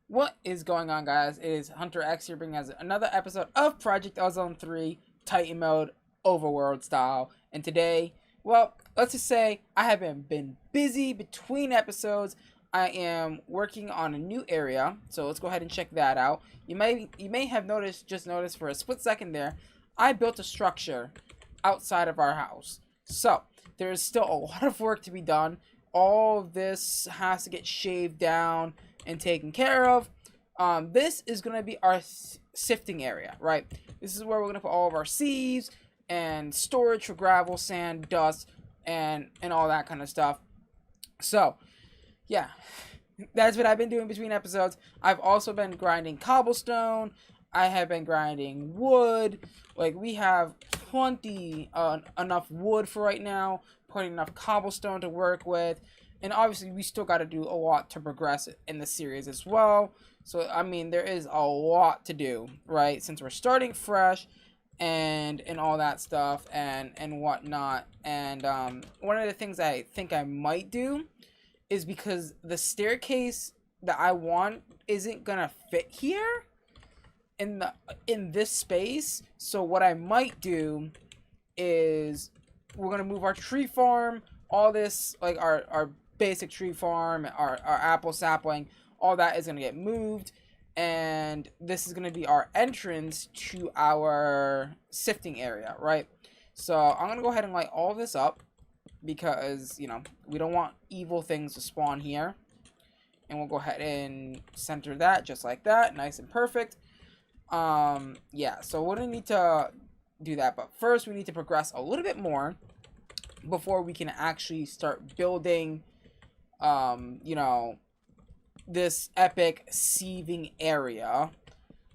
What is going on, guys? It is Hunterx here bringing us another episode of Project Ozone 3 Titan Mode Overworld style. And today, well, let's just say I have been busy between episodes. I am working on a new area, so let's go ahead and check that out. You may have noticed for a split second there, I built a structure outside of our house. So there is still a lot of work to be done. All of this has to get shaved down and taken care of. This is going to be our sifting area, right? This is where we're going to put all of our sieves and storage for gravel, sand, dust, and all that kind of stuff. So, yeah, that's what I've been doing between episodes. I've also been grinding cobblestone. I have been grinding wood. Like, we have plenty enough wood for right now, putting enough cobblestone to work with. And obviously, we still got to do a lot to progress in the series as well. So, I mean, there is a lot to do, right? Since we're starting fresh and all that stuff and whatnot. And one of the things I think I might do is because the staircase that I want isn't going to fit here in this space. So what I might do is we're going to move our tree farm, all this, like our basic tree farm, our apple sapling, all that is going to get moved, and this is going to be our entrance to our sifting area, right? So I'm going to go ahead and light all this up because, you know, we don't want evil things to spawn here. And we'll go ahead and center that just like that, nice and perfect. Yeah, so we're going to need to do that, but first we need to progress a little bit more before we can actually start building you know, this epic sieving area.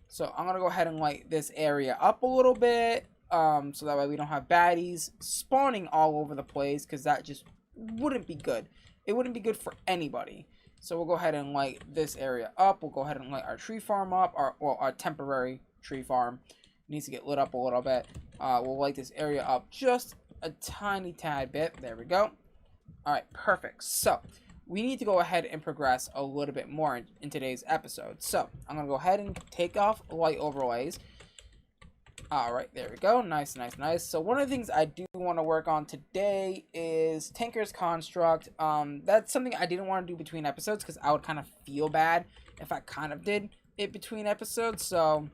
So I'm gonna go ahead and light this area up a little bit, so that way we don't have baddies spawning all over the place, because that just wouldn't be good. It wouldn't be good for anybody. So we'll go ahead and light this area up. We'll go ahead and light our tree farm up, our temporary tree farm needs to get lit up a little bit. We'll light this area up just a tiny tad bit. There we go. Alright, perfect. So we need to go ahead and progress a little bit more in today's episode. So I'm going to go ahead and take off light overlays. Alright, there we go. Nice, nice, nice. So one of the things I do want to work on today is Tinker's Construct. That's something I didn't want to do between episodes because I would kind of feel bad if I kind of did it between episodes. So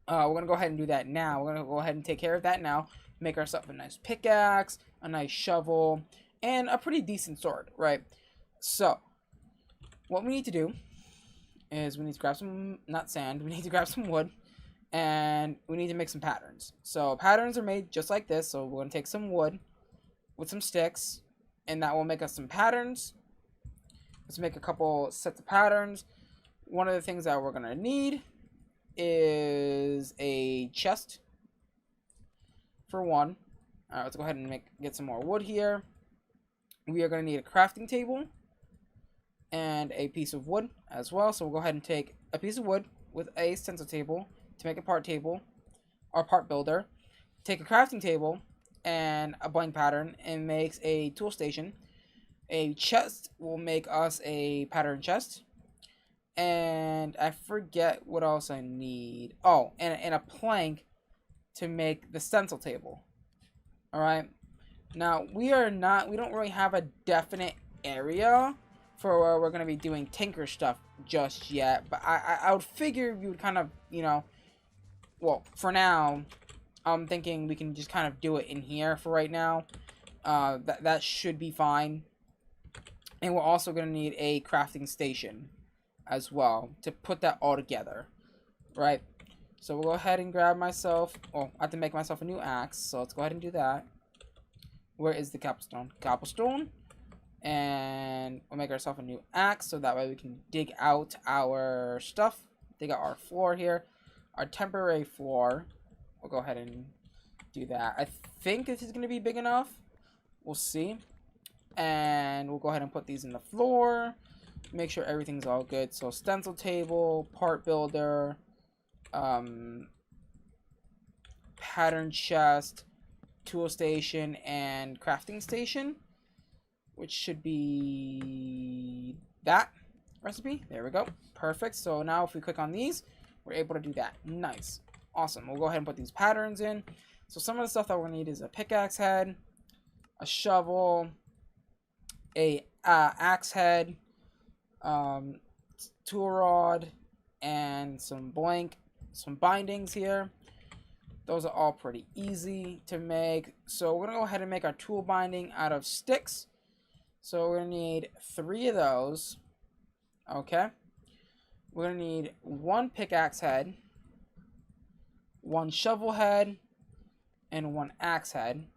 we're going to go ahead and do that now. We're going to go ahead and take care of that now. Make ourselves a nice pickaxe, a nice shovel, and a pretty decent sword, right? So, what we need to do is we need to grab some, not sand, we need to grab some wood, and we need to make some patterns. So, patterns are made just like this, so we're going to take some wood with some sticks, and that will make us some patterns. Let's make a couple sets of patterns. One of the things that we're going to need is a chest, for one. Alright, let's go ahead and get some more wood here. We are going to need a crafting table and a piece of wood as well. So we'll go ahead and take a piece of wood with a stencil table to make a part table or part builder. Take a crafting table and a blank pattern and makes a tool station. A chest will make us a pattern chest. And I forget what else I need. Oh, and a plank to make the stencil table. Alright. Now, we don't really have a definite area for where we're going to be doing Tinker stuff just yet. But I would figure we would kind of, you know, well, for now, I'm thinking we can just kind of do it in here for right now. That should be fine. And we're also going to need a crafting station as well to put that all together, right? So we'll go ahead and grab myself, well, I have to make myself a new axe, so let's go ahead and do that. Where is the cobblestone? Cobblestone. And we'll make ourselves a new axe so that way we can dig out our stuff. Dig out our floor here. Our temporary floor. We'll go ahead and do that. I think this is going to be big enough. We'll see. And we'll go ahead and put these in the floor. Make sure everything's all good. So stencil table, part builder, pattern chest, tool station, and crafting station, which should be that, recipe. There we go. Perfect. So now if we click on these, we're able to do that. Nice. Awesome. We'll go ahead and put these patterns in. So some of the stuff that we're going to need is a pickaxe head, a shovel, a axe head, tool rod, and some bindings here. Those are all pretty easy to make. So we're going to go ahead and make our tool binding out of sticks. So we're going to need 3 of those. Okay. We're going to need 1 pickaxe head, 1 shovel head, and 1 axe head.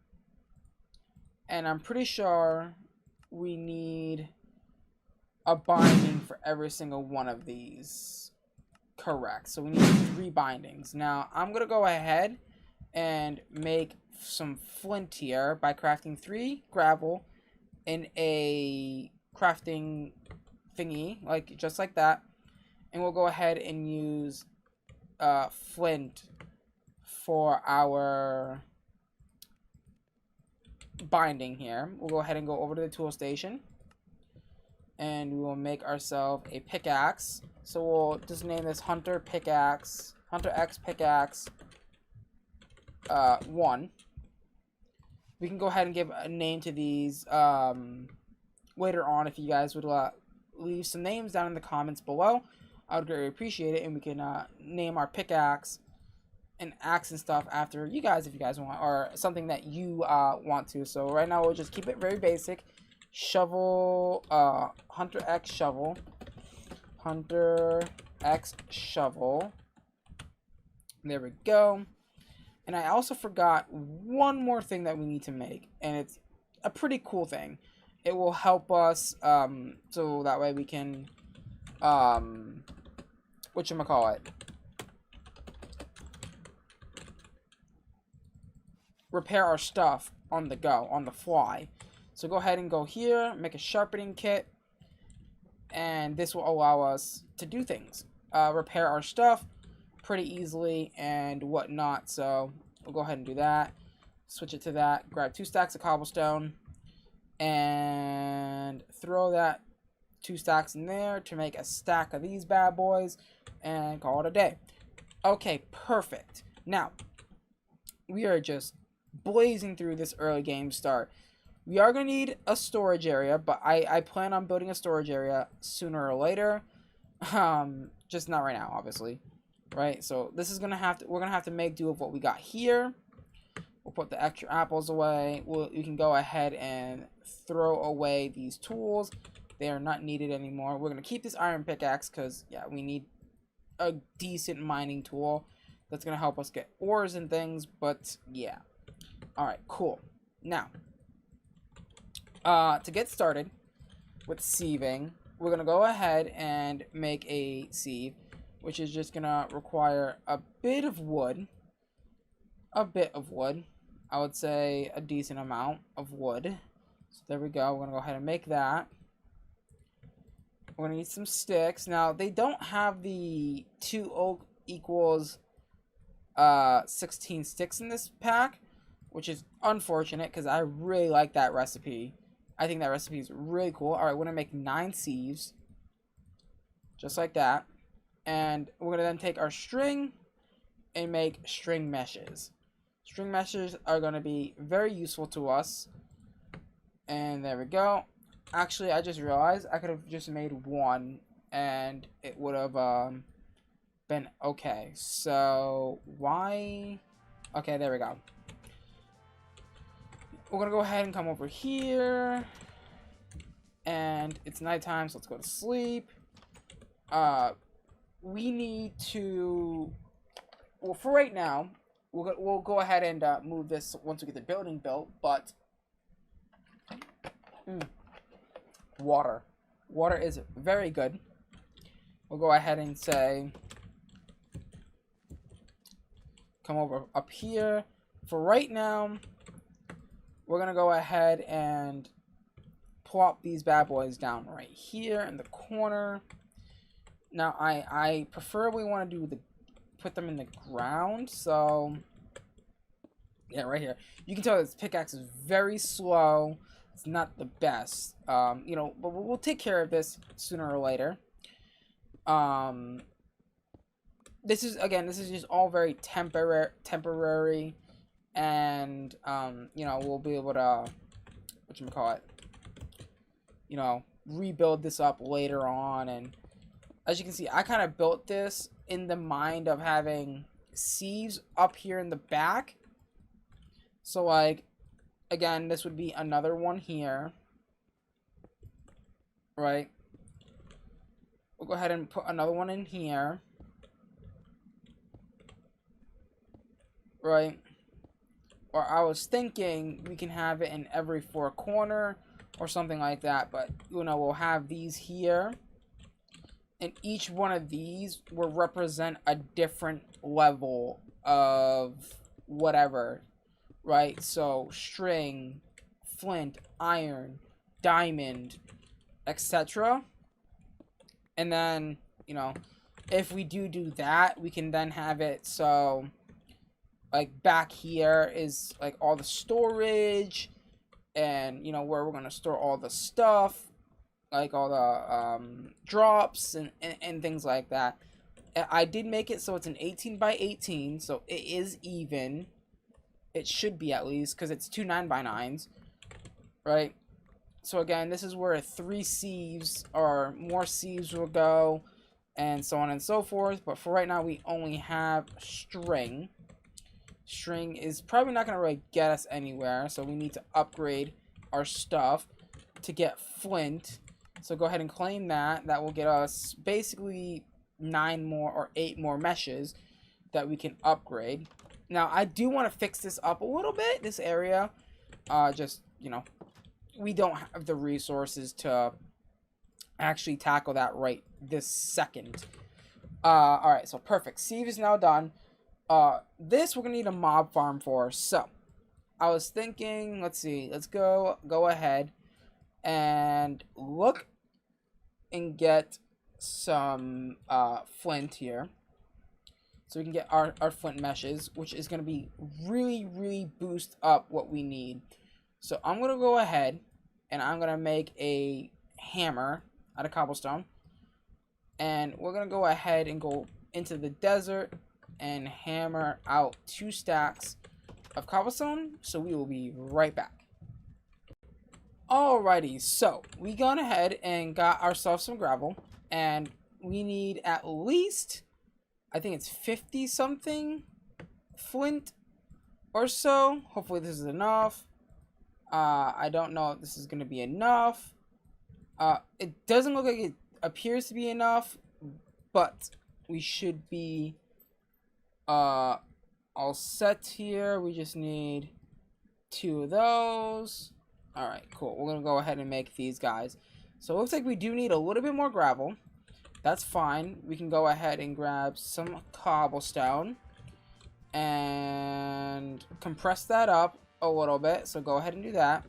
And I'm pretty sure we need a binding for every single one of these. Correct. So we need 3 bindings. Now, I'm going to go ahead and make some flint here by crafting 3 gravel in a crafting thingy, like just like that. And we'll go ahead and use flint for our binding here. We'll go ahead and go over to the tool station. And we will make ourselves a pickaxe. So we'll just name this Hunter Pickaxe, Hunterx Pickaxe 1. We can go ahead and give a name to these later on if you guys would leave some names down in the comments below. I would greatly appreciate it, and we can name our pickaxe and axe and stuff after you guys if you guys want, or something that you want to. So right now we'll just keep it very basic. Shovel, Hunterx shovel, Hunterx shovel. There we go. And I also forgot one more thing that we need to make, and it's a pretty cool thing. It will help us, so that way we can, whatchamacallit, repair our stuff on the go, on the fly. So go ahead and go here, make a sharpening kit, and this will allow us to do things. Repair our stuff pretty easily and whatnot. So we'll go ahead and do that. Switch it to that. Grab 2 stacks of cobblestone and throw that 2 stacks in there to make a stack of these bad boys and call it a day. Okay, perfect. Now, we are just blazing through this early game start. We are going to need a storage area, but I plan on building a storage area sooner or later. Just not right now, obviously. Right? So this is going to have to, we're going to have to make do with what we got here. We'll put the extra apples away. You can go ahead and throw away these tools. They are not needed anymore. We're going to keep this iron pickaxe because, yeah, we need a decent mining tool that's going to help us get ores and things. But, yeah. Alright, cool. Now, to get started with sieving, we're going to go ahead and make a sieve, which is just going to require a bit of wood. I would say a decent amount of wood. So there we go. We're going to go ahead and make that. We're going to need some sticks. Now, they don't have the 2 oak equals 16 sticks in this pack, which is unfortunate because I really like that recipe. I think that recipe is really cool. Alright, we're going to make 9 sieves. Just like that. And we're going to then take our string and make string meshes. String meshes are going to be very useful to us. And there we go. Actually, I just realized I could have just made 1 and it would have been okay. So, why? Okay, there we go. We're going to go ahead and come over here. And it's nighttime, so let's go to sleep. We need to... Well, for right now, we'll go ahead and move this once we get the building built, but... Water. Water is very good. We'll go ahead and say... Come over up here. For right now... We're going to go ahead and plop these bad boys down right here in the corner. Now, I preferably want to put them in the ground, so yeah, right here. You can tell this pickaxe is very slow. It's not the best, you know, but we'll take care of this sooner or later. Um, this is just all very temporary, and you know, we'll be able to, whatchamacallit, you know, rebuild this up later on. And as you can see, I kind of built this in the mind of having sieves up here in the back. So like, again, this would be another one here, right? We'll go ahead and put another one in here, right? Or I was thinking we can have it in every 4 corner or something like that, but you know, we'll have these here, and each one of these will represent a different level of whatever, right? So string, flint, iron, diamond, etc. And then, you know, if we do that, we can then have it so like back here is like all the storage, and you know, where we're gonna store all the stuff, like all the drops and things like that. I did make it so it's an 18 by 18, so it is even. It should be, at least, because it's 2 9x9s, right? So again, this is where 3 sieves or more sieves will go, and so on and so forth. But for right now, we only have string. String is probably not going to really get us anywhere, so we need to upgrade our stuff to get flint. So go ahead and claim that. That will get us basically 9 more or 8 more meshes that we can upgrade. Now, I do want to fix this up a little bit, this area. Just, you know, we don't have the resources to actually tackle that right this second. Alright, so perfect. Sieve is now done. This we're gonna need a mob farm for. So, I was thinking, let's see, let's go ahead and look and get some flint here. So we can get our flint meshes, which is going to be really boost up what we need. So I'm going to go ahead and I'm going to make a hammer out of cobblestone. And we're going to go ahead and go into the desert and hammer out 2 stacks of cobblestone. So we will be right back. Alrighty, so we gone ahead and got ourselves some gravel. And we need at least, I think it's 50 something flint or so. Hopefully this is enough. I don't know if this is going to be enough. It doesn't look like it appears to be enough, but we should be all set here. We just need 2 of those. Alright, cool. We're going to go ahead and make these guys. So it looks like we do need a little bit more gravel. That's fine. We can go ahead and grab some cobblestone and compress that up a little bit. So go ahead and do that.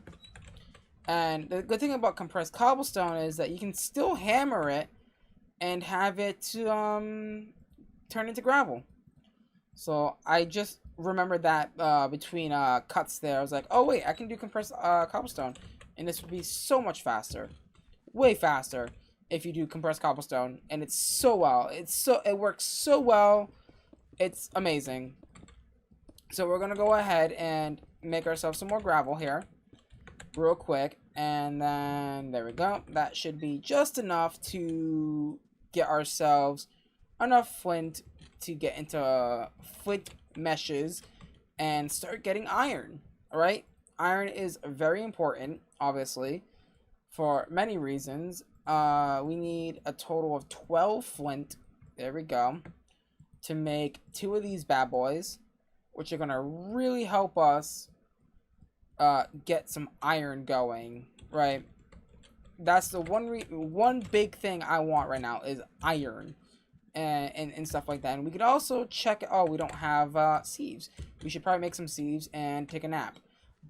And the good thing about compressed cobblestone is that you can still hammer it and have it turn into gravel. So I just remembered that between cuts there. I was like, oh wait, I can do compressed cobblestone, and this would be so much faster, way faster, if you do compressed cobblestone. And it's so well. It works so well. It's amazing. So we're gonna go ahead and make ourselves some more gravel here, real quick, and then there we go. That should be just enough to get ourselves enough flint to get into flint meshes and start getting iron. Alright? Iron is very important, obviously, for many reasons. We need a total of 12 flint. There we go. To make 2 of these bad boys, which are gonna really help us get some iron going, right? That's the one big thing I want right now is iron. And stuff like that. And we could also check, oh, we don't have sieves. We should probably make some sieves and take a nap.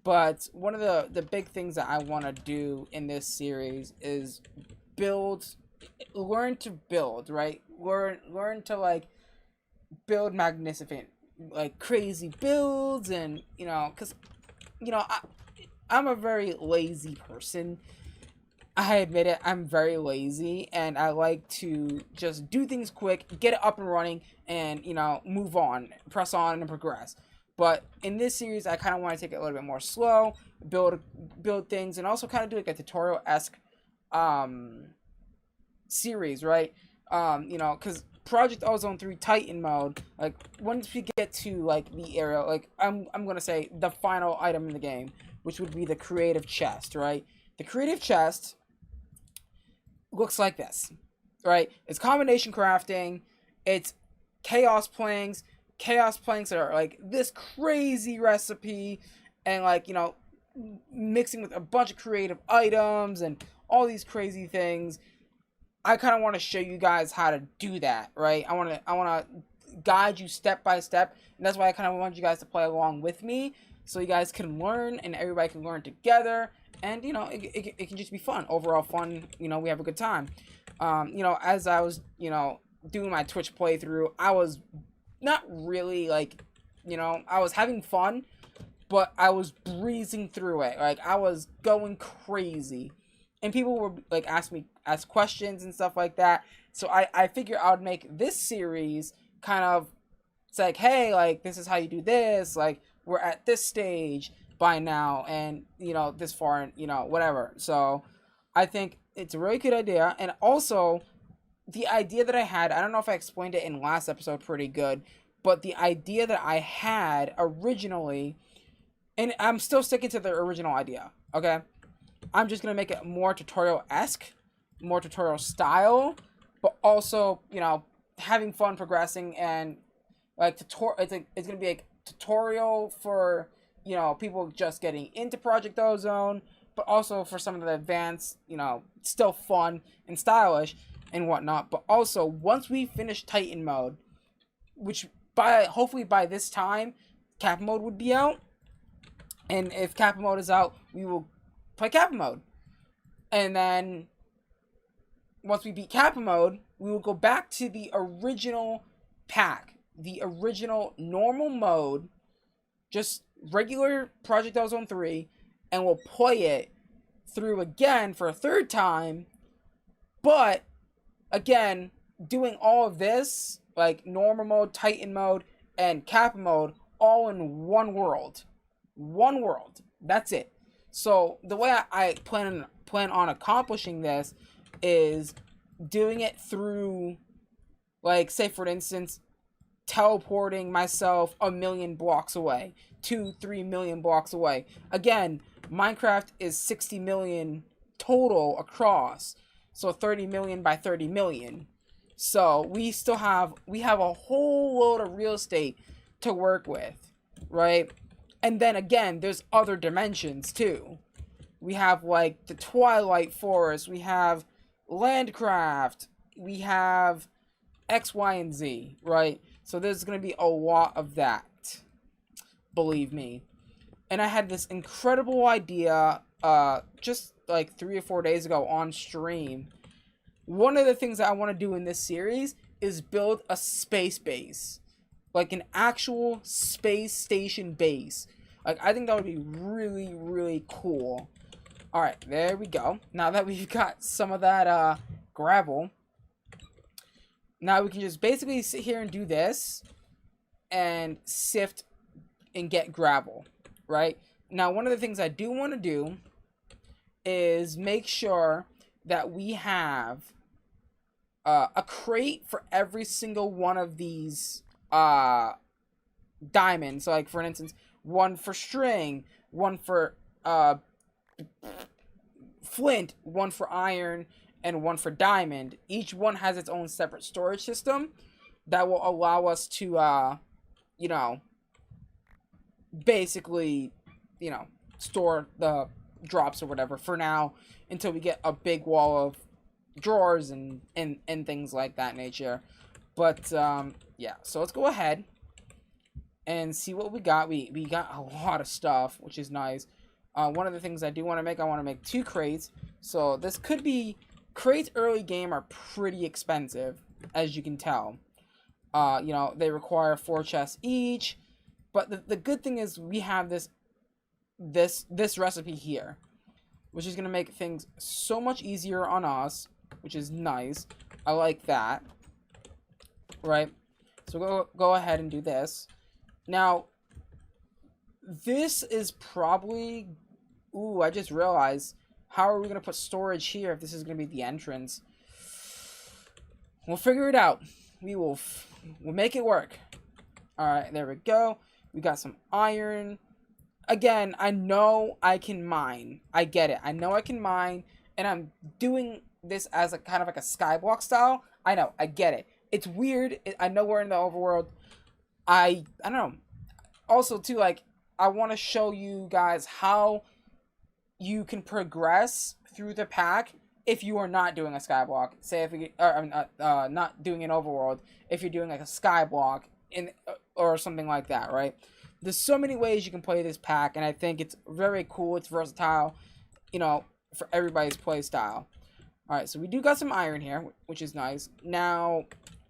But one of the big things that I want to do in this series is learn to build, right? Learn to, like, build magnificent, like, crazy builds. And, you know, because, you know, I'm a very lazy person. I admit it, I'm very lazy, and I like to just do things quick, get it up and running, and, you know, move on, press on, and progress. But in this series, I kind of want to take it a little bit more slow, build things, and also kind of do like a tutorial-esque um, series, right? You know, because Project Ozone 3 Titan mode, like, once we get to, like, the area, like, I'm gonna say the final item in the game, which would be the creative chest, right? The creative chest looks like this, right? It's combination crafting, it's chaos planks, that are like this crazy recipe, and like, you know, mixing with a bunch of creative items and all these crazy things. I kind of want to show you guys how to do that, right? I want to guide you step by step, and that's why I kind of want you guys to play along with me, so you guys can learn and everybody can learn together, and you know, it can just be fun, overall fun. You know, we have a good time. You know, as I was, you know, doing my Twitch playthrough, I was not really like, you know, I was having fun, but I was breezing through it. Like, I was going crazy, and people were like ask questions and stuff like that. So I figured I would make this series kind of, it's like, hey, like, this is how you do this, like, we're at this stage by now, and you know, this far, and you know, whatever. So I think it's a really good idea. And also, the idea that I had, I don't know if I explained it in last episode pretty good, but the idea that I had originally, and I'm still sticking to the original idea, okay? I'm just going to make it more tutorial-esque, more tutorial style, but also, you know, having fun progressing, and like it's going to be like tutorial for, you know, people just getting into Project Ozone, but also for some of the advanced, you know, still fun and stylish and whatnot. But also, once we finish Titan mode, which hopefully by this time Kappa mode would be out, and if Kappa mode is out, we will play Kappa mode. And then once we beat Kappa mode, we will go back to the original pack, the original normal mode, just regular Project Ozone 3, and we'll play it through again for a third time. But again, doing all of this, like normal mode, Titan mode, and Kappa mode, all in one world. One world. That's it. So the way I plan on accomplishing this is doing it through, like, say for instance, teleporting myself 1,000,000 blocks away, 2-3 million blocks away. Again, Minecraft is 60 million total across, so 30 million by 30 million. So we have a whole load of real estate to work with, right? And then again, there's other dimensions too. We have like the Twilight Forest, we have Landcraft, we have X, Y, and Z, right? So there's going to be a lot of that, believe me. And I had this incredible idea just like 3 or 4 days ago on stream. One of the things that I want to do in this series is build a space base. Like an actual space station base. Like, I think that would be really, really cool. Alright, there we go. Now that we've got some of that gravel, now we can just basically sit here and do this and sift and get gravel, right? Now, one of the things I do want to do is make sure that we have a crate for every single one of these diamonds. So, like, for instance, one for string, one for flint, one for iron, and one for diamond. Each one has its own separate storage system that will allow us to, you know, basically, you know, store the drops or whatever for now until we get a big wall of drawers and things like that nature. But, yeah, so let's go ahead and see what we got. We got a lot of stuff, which is nice. One of the things I do want to make, I want to make 2 crates. So this could be, crates early game are pretty expensive, as you can tell. You know, they require 4 chests each. But the good thing is we have this recipe here. which is going to make things so much easier on us, which is nice. I like that. Right? So go ahead and do this. Now, this is probably... Ooh, I just realized, how are we going to put storage here if this is going to be the entrance? We'll figure it out. We'll make it work. Alright, there we go. We got some iron. Again, I know I can mine. I get it. I know I can mine. And I'm doing this as a kind of like a skyblock style. I know. I get it. It's weird. I know we're in the overworld. I don't know. Also, too, like, I want to show you guys how you can progress through the pack if you are not doing a skyblock. Say if we not doing an overworld, if you're doing like a skyblock in or something like that, right? There's so many ways you can play this pack, and I think it's very cool. It's versatile, you know, for everybody's play style. All right, so we do got some iron here, which is nice. Now,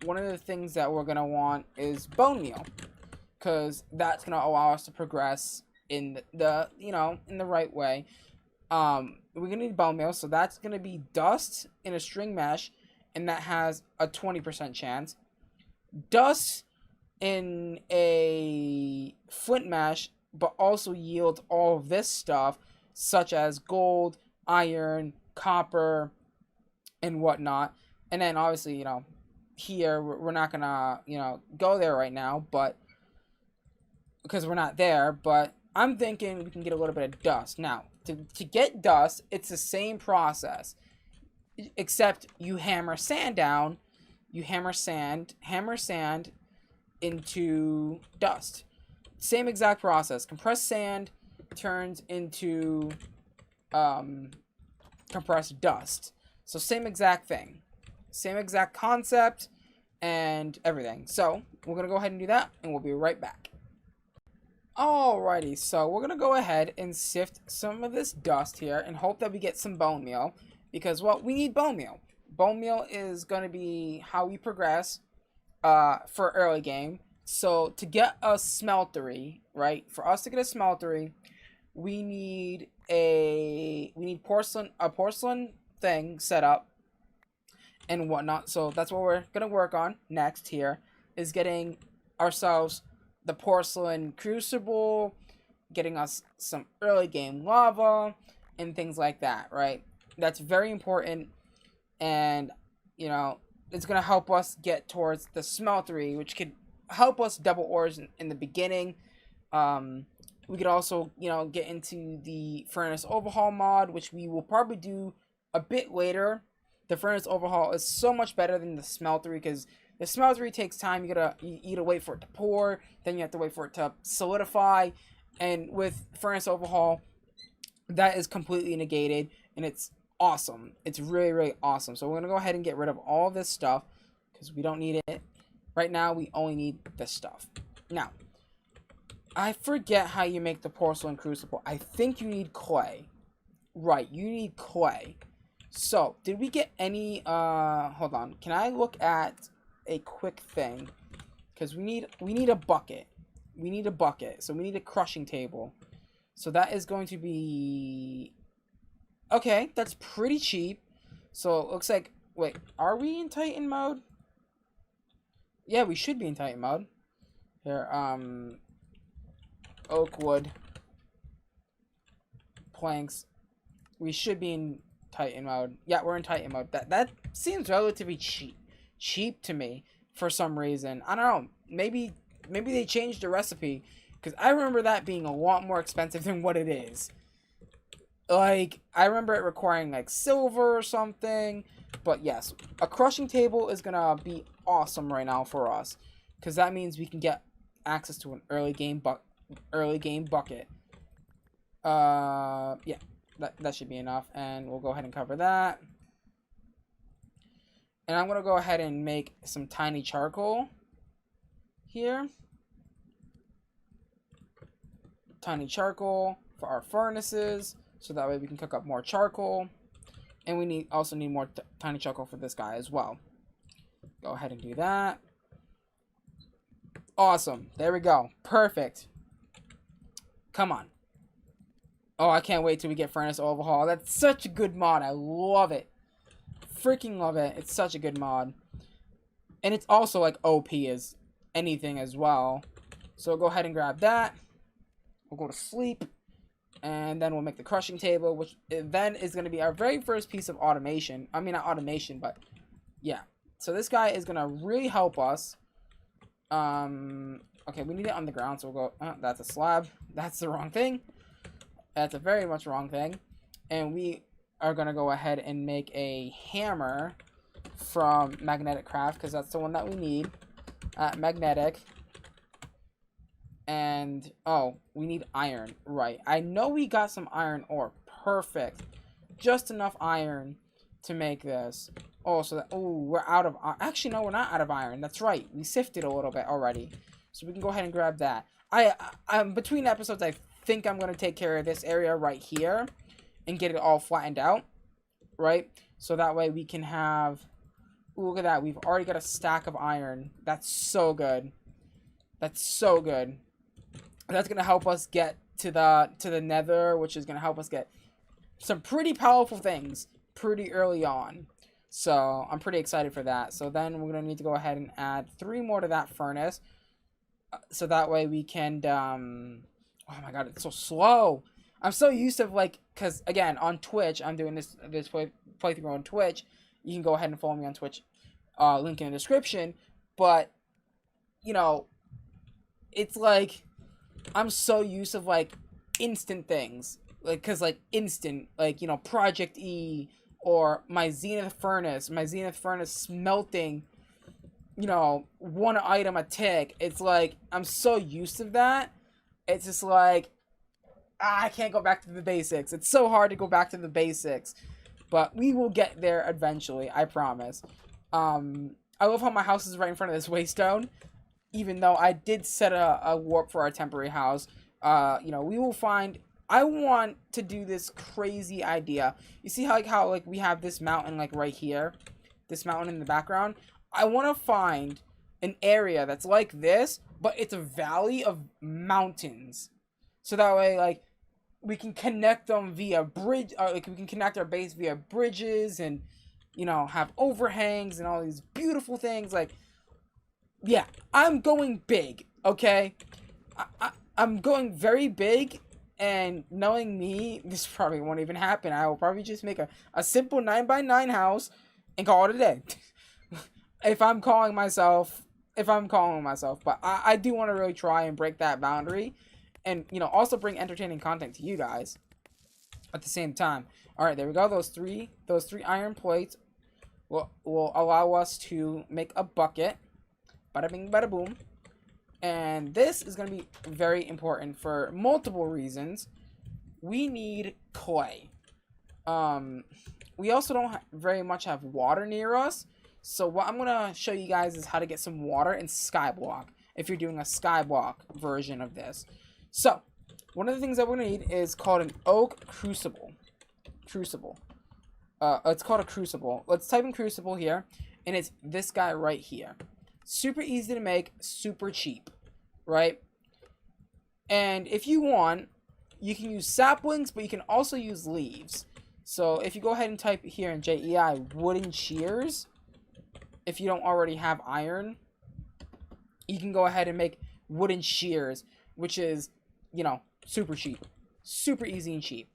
one of the things that we're gonna want is bone meal, because that's gonna allow us to progress in the you know, in the right way. We're gonna need bone meal, so that's gonna be dust in a string mesh, and that has a 20% chance. Dust in a flint mesh, but also yields all of this stuff, such as gold, iron, copper, and whatnot. And then obviously, you know, here we're not gonna, you know, go there right now, but because we're not there. But I'm thinking we can get a little bit of dust. Now, to get dust, it's the same process, except you hammer sand down. You hammer sand into dust. Same exact process. Compressed sand turns into compressed dust. So same exact thing. Same exact concept and everything. So we're going to go ahead and do that, and we'll be right back. Alrighty, so we're going to go ahead and sift some of this dust here and hope that we get some bone meal. Because, well, we need bone meal. Bone meal is going to be how we progress for early game. So to get a smeltery, right? For us to get a smeltery, we need a porcelain thing set up and whatnot. So that's what we're gonna work on next here, is getting ourselves the porcelain crucible, getting us some early game lava and things like that, right? That's very important, and you know, it's gonna help us get towards the smeltery, which could help us double ores in the beginning. We could also, you know, get into the furnace overhaul mod, which we will probably do a bit later. The furnace overhaul is so much better than the smeltery, because the smeltery takes time. You gotta wait for it to pour, then you have to wait for it to solidify, and with furnace overhaul, that is completely negated, and it's awesome. It's really, really awesome. So we're gonna go ahead and get rid of all this stuff because we don't need it. Right now, we only need this stuff. Now, I forget how you make the porcelain crucible. I think you need clay. Right, you need clay. So, did we get any, hold on. Can I look at a quick thing? Because we need a bucket. We need a bucket. So, we need a crushing table. So, that is going to be... Okay, that's pretty cheap. So, it looks like... Wait, are we in Titan mode? Yeah, we should be in Titan mode. Here, oak wood. Planks. We should be in Titan mode. Yeah, we're in Titan mode. That seems relatively cheap to me for some reason. I don't know. Maybe they changed the recipe, because I remember that being a lot more expensive than what it is. Like, I remember it requiring like silver or something. But yes, a crushing table is gonna be awesome right now for us, because that means we can get access to an early game bucket. Yeah, that should be enough, and we'll go ahead and cover that. And I'm gonna go ahead and make some tiny charcoal here. Tiny charcoal for our furnaces, so that way we can cook up more charcoal. And we also need more tiny charcoal for this guy as well. Go ahead and do that. Awesome. There we go. Perfect. Come on. Oh, I can't wait till we get Furnace Overhaul. That's such a good mod. I love it. Freaking love it. It's such a good mod. And it's also like OP as anything as well. So go ahead and grab that. We'll go to sleep. And then we'll make the crushing table, which then is going to be our very first piece of automation. I mean, not automation, but yeah. So this guy is going to really help us. Okay, we need it on the ground, so we'll go, that's a slab. That's the wrong thing. That's a very much wrong thing. And we are going to go ahead and make a hammer from magnetic craft, because that's the one that we need. Magnetic. And, oh, we need iron. Right. I know we got some iron ore. Perfect. Just enough iron to make this. Oh, so that, oh, we're out of, actually, no, we're not out of iron. That's right. We sifted a little bit already. So we can go ahead and grab that. Between episodes, I think I'm going to take care of this area right here and get it all flattened out. Right? So that way we can have, ooh, look at that. We've already got a stack of iron. That's so good. That's so good. That's going to help us get to the nether, which is going to help us get some pretty powerful things pretty early on. So I'm pretty excited for that. So then we're going to need to go ahead and add 3 more to that furnace. So that way we can, oh my god, it's so slow. I'm so used to, like, because, again, on Twitch, I'm doing this playthrough on Twitch. You can go ahead and follow me on Twitch, link in the description. But, you know, it's like, I'm so used to, like, instant things. Like, because, like, instant, like, you know, Project E, or my Zenith Furnace smelting, you know, 1 item a tick. It's like, I'm so used to that. It's just like, I can't go back to the basics. It's so hard to go back to the basics. But we will get there eventually, I promise. I love how my house is right in front of this waystone. Even though I did set a warp for our temporary house. You know, we will find, I want to do this crazy idea. You see how we have this mountain, like, right here? This mountain in the background? I want to find an area that's like this, but it's a valley of mountains. So that way, like, we can connect them via bridge, like, we can connect our base via bridges and, you know, have overhangs and all these beautiful things. Like, yeah, I'm going big, okay? I'm going very big, and knowing me, this probably won't even happen. I will probably just make a simple 9x9 house and call it a day. If I'm calling myself, but I do want to really try and break that boundary, and, you know, also bring entertaining content to you guys at the same time. All right, there we go. Those three iron plates will allow us to make a bucket. Bada bing, bada boom. And this is going to be very important for multiple reasons. We need clay. We also don't very much have water near us. So what I'm going to show you guys is how to get some water in Skyblock, if you're doing a Skyblock version of this. So, one of the things that we're going to need is called an oak crucible. It's called a crucible. Let's type in crucible here, and it's this guy right here. Super easy to make, super cheap, right? And if you want, you can use saplings, but you can also use leaves. So if you go ahead and type here in JEI, wooden shears, if you don't already have iron, you can go ahead and make wooden shears, which is, you know, super cheap. Super easy and cheap.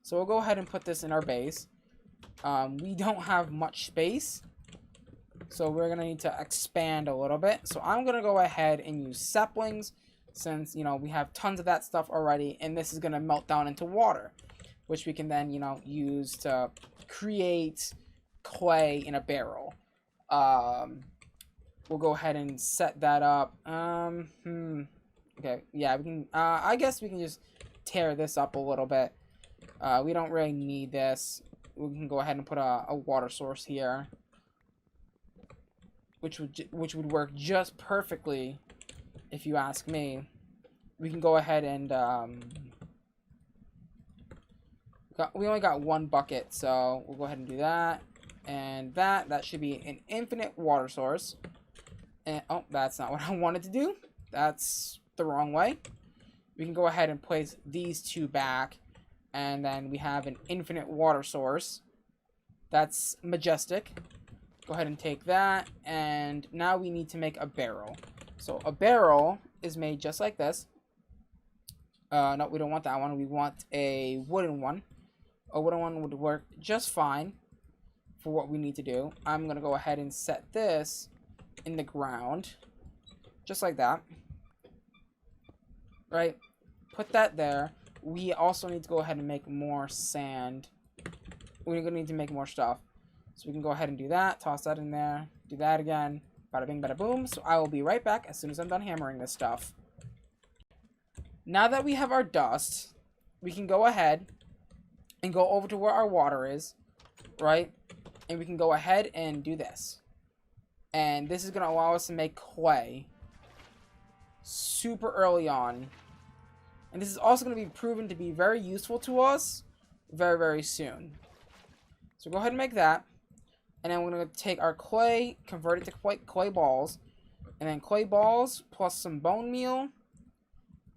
So we'll go ahead and put this in our base. We don't have much space, so we're going to need to expand a little bit. So I'm going to go ahead and use saplings, since, you know, we have tons of that stuff already, and this is going to melt down into water, which we can then, you know, use to create clay in a barrel. We'll go ahead and set that up. Okay, yeah, we can, I guess we can just tear this up a little bit. We don't really need this. We can go ahead and put a water source here, which would work just perfectly, if you ask me. We can go ahead and, we only got 1 bucket, so we'll go ahead and do that. And that should be an infinite water source. And, oh, that's not what I wanted to do. That's the wrong way. We can go ahead and place these 2 back. And then we have an infinite water source. That's majestic. Go ahead and take that. And now we need to make a barrel. So a barrel is made just like this. No, we don't want that one. We want a wooden one. A wooden one would work just fine for what we need to do. I'm going to go ahead and set this in the ground. Just like that. Right? Put that there. We also need to go ahead and make more sand. We're going to need to make more stuff. So we can go ahead and do that. Toss that in there. Do that again. Bada bing, bada boom. So I will be right back as soon as I'm done hammering this stuff. Now that we have our dust, we can go ahead and go over to where our water is. Right? And we can go ahead and do this. And this is going to allow us to make clay super early on. And this is also going to be proven to be very useful to us very, very soon. So go ahead and make that. And then we're going to take our clay, convert it to clay balls. And then clay balls plus some bone meal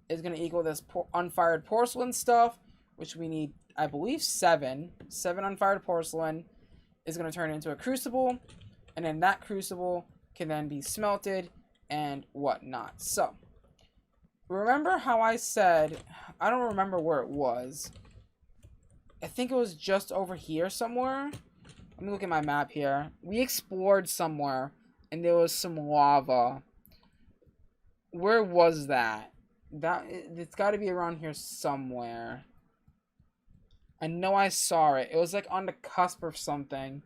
is going to equal this unfired porcelain stuff, which we need, I believe, 7. 7 unfired porcelain is going to turn into a crucible. And then that crucible can then be smelted and whatnot. So, remember how I said, I don't remember where it was. I think it was just over here somewhere. Let me look at my map here. We explored somewhere, and there was some lava. Where was that? It's got to be around here somewhere. I know I saw it. It was like on the cusp of something.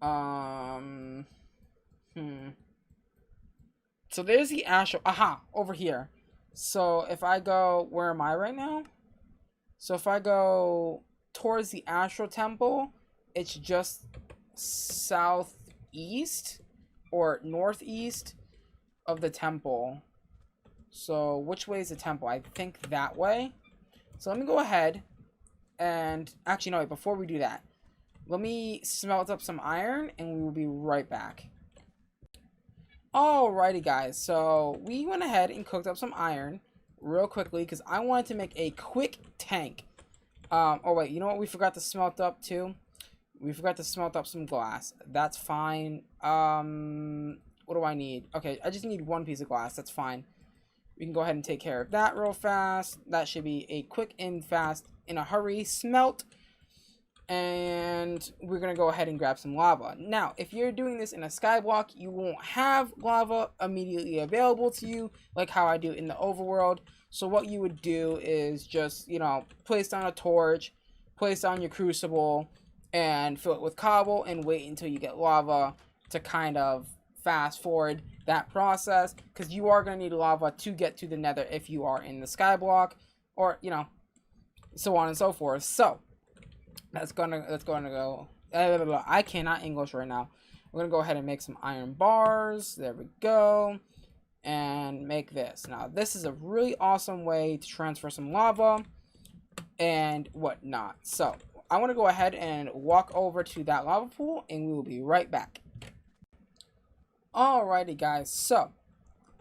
So there's the astral. Aha! Over here. So if I go... Where am I right now? So if I go towards the astral temple, it's just southeast or northeast of the temple. So which way is the temple? I think that way. So let me go ahead and... Actually, no, wait, before we do that, let me smelt up some iron and we will be right back. Alrighty, guys. So we went ahead and cooked up some iron real quickly because I wanted to make a quick tank. Oh, wait. You know what we forgot to smelt up, too? We forgot to smelt up some glass. That's fine. What do I need? Okay, I just need 1 piece of glass. That's fine. We can go ahead and take care of that real fast. That should be a quick and fast, in a hurry, smelt. And we're going to go ahead and grab some lava. Now, if you're doing this in a skyblock, you won't have lava immediately available to you, like how I do in the overworld. So what you would do is just, you know, place down a torch, place down your crucible, and fill it with cobble, and wait until you get lava to kind of fast forward that process. Because you are going to need lava to get to the nether if you are in the skyblock, or, you know, so on and so forth. So that's gonna go. I cannot English right now. We're gonna go ahead and make some iron bars. There we go. And make this. Now, this is a really awesome way to transfer some lava and whatnot. So, I want to go ahead and walk over to that lava pool, and we will be right back. Alrighty, guys. So,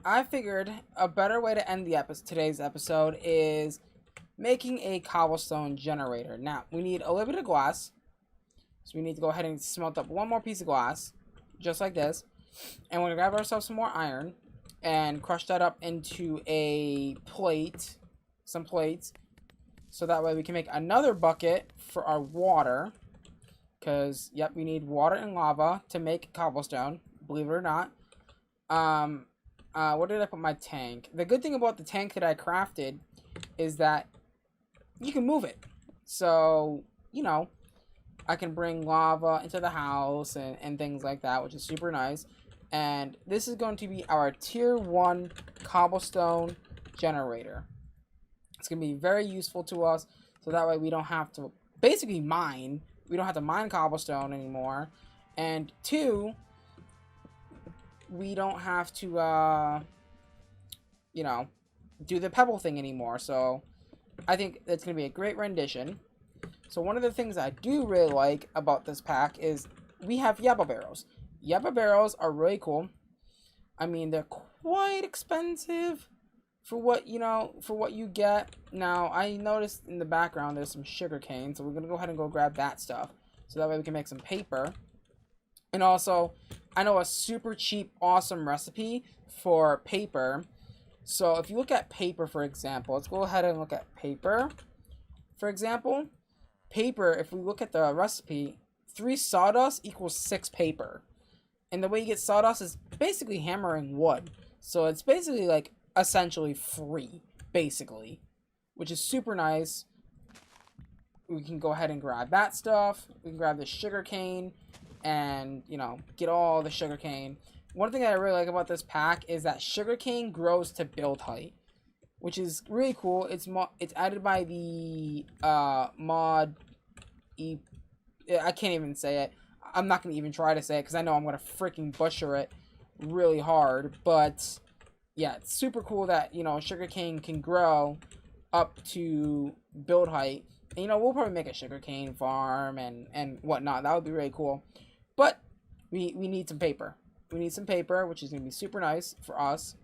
I figured a better way to end the today's episode is making a cobblestone generator. Now, we need a little bit of glass. So we need to go ahead and smelt up 1 more piece of glass. Just like this. And we're going to grab ourselves some more iron. And crush that up into a plate. Some plates. So that way we can make another bucket for our water. Because, yep, we need water and lava to make cobblestone. Believe it or not. Where did I put my tank? The good thing about the tank that I crafted is that you can move it. So, you know, I can bring lava into the house and things like that, which is super nice. And this is going to be our tier 1 cobblestone generator. It's going to be very useful to us. So that way we don't have to basically mine. We don't have to mine cobblestone anymore. And 2, we don't have to, you know, do the pebble thing anymore. So I think it's going to be a great rendition. So one of the things I do really like about this pack is we have Yappa barrels. Yappa barrels are really cool. I mean, they're quite expensive, for what, you know, for what you get. Now, I noticed in the background there's some sugar cane, so we're gonna go ahead and go grab that stuff, so that way we can make some paper. And also, I know a super cheap, awesome recipe for paper. So if you look at paper, for example, let's go ahead and look at paper. For example, paper, if we look at the recipe, 3 sawdust equals 6 paper. And the way you get sawdust is basically hammering wood. So it's basically like essentially free, basically, which is super nice. We can go ahead and grab that stuff. We can grab the sugar cane and, you know, get all the sugar cane. One thing that I really like about this pack is that sugar cane grows to build height, which is really cool. It's added by the mod I can't even say it. I'm not going to even try to say it because I know I'm going to freaking butcher it really hard. But yeah, it's super cool that, you know, sugarcane can grow up to build height. And, you know, we'll probably make a sugarcane farm and whatnot. That would be really cool. But we need some paper. We need some paper, which is going to be super nice for us.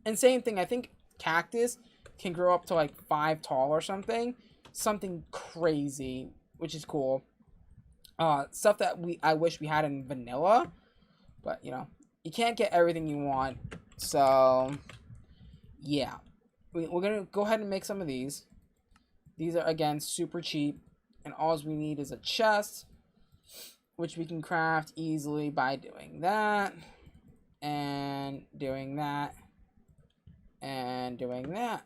And same thing, I think cactus can grow up to like 5 tall or something. Something crazy, which is cool. Stuff that I wish we had in vanilla. But, you know, you can't get everything you want. So, yeah. We're going to go ahead and make some of these. These are, again, super cheap. And all we need is a chest, which we can craft easily by doing that. And doing that. And doing that.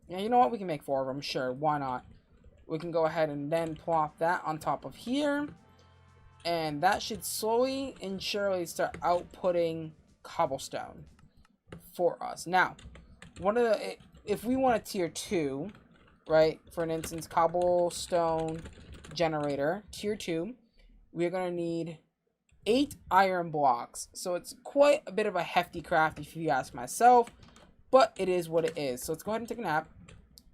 Yeah, you know what? We can make 4 of them. Sure, why not? We can go ahead and then plop that on top of here. And that should slowly and surely start outputting cobblestone for us. Now, if we want a tier 2, right? For an instance, cobblestone generator, tier 2, we're going to need 8 iron blocks. So it's quite a bit of a hefty craft if you ask myself. But it is what it is. So let's go ahead and take a nap.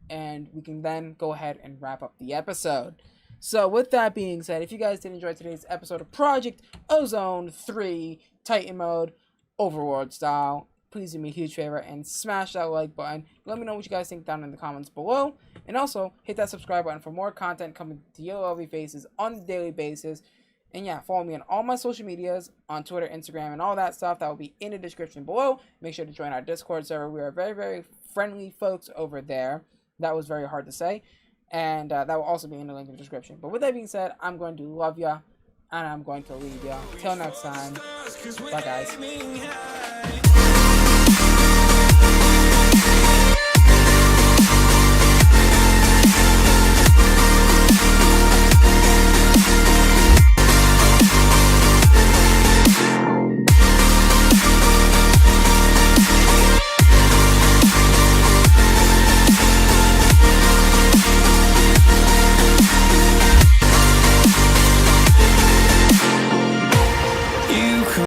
And we can then go ahead and wrap up the episode. So with that being said, if you guys did enjoy today's episode of Project Ozone 3 Titan Mode Overworld style, please do me a huge favor and smash that like button. Let me know what you guys think down in the comments below. And also hit that subscribe button for more content coming to your lovely faces on a daily basis. And yeah, follow me on all my social medias, on Twitter, Instagram, and all that stuff. That will be in the description below. Make sure to join our Discord server. We are very, very friendly folks over there. That was very hard to say. And that will also be in the link in the description. But with that being said, I'm going to love ya. And I'm going to leave ya. Till next time. Bye, guys.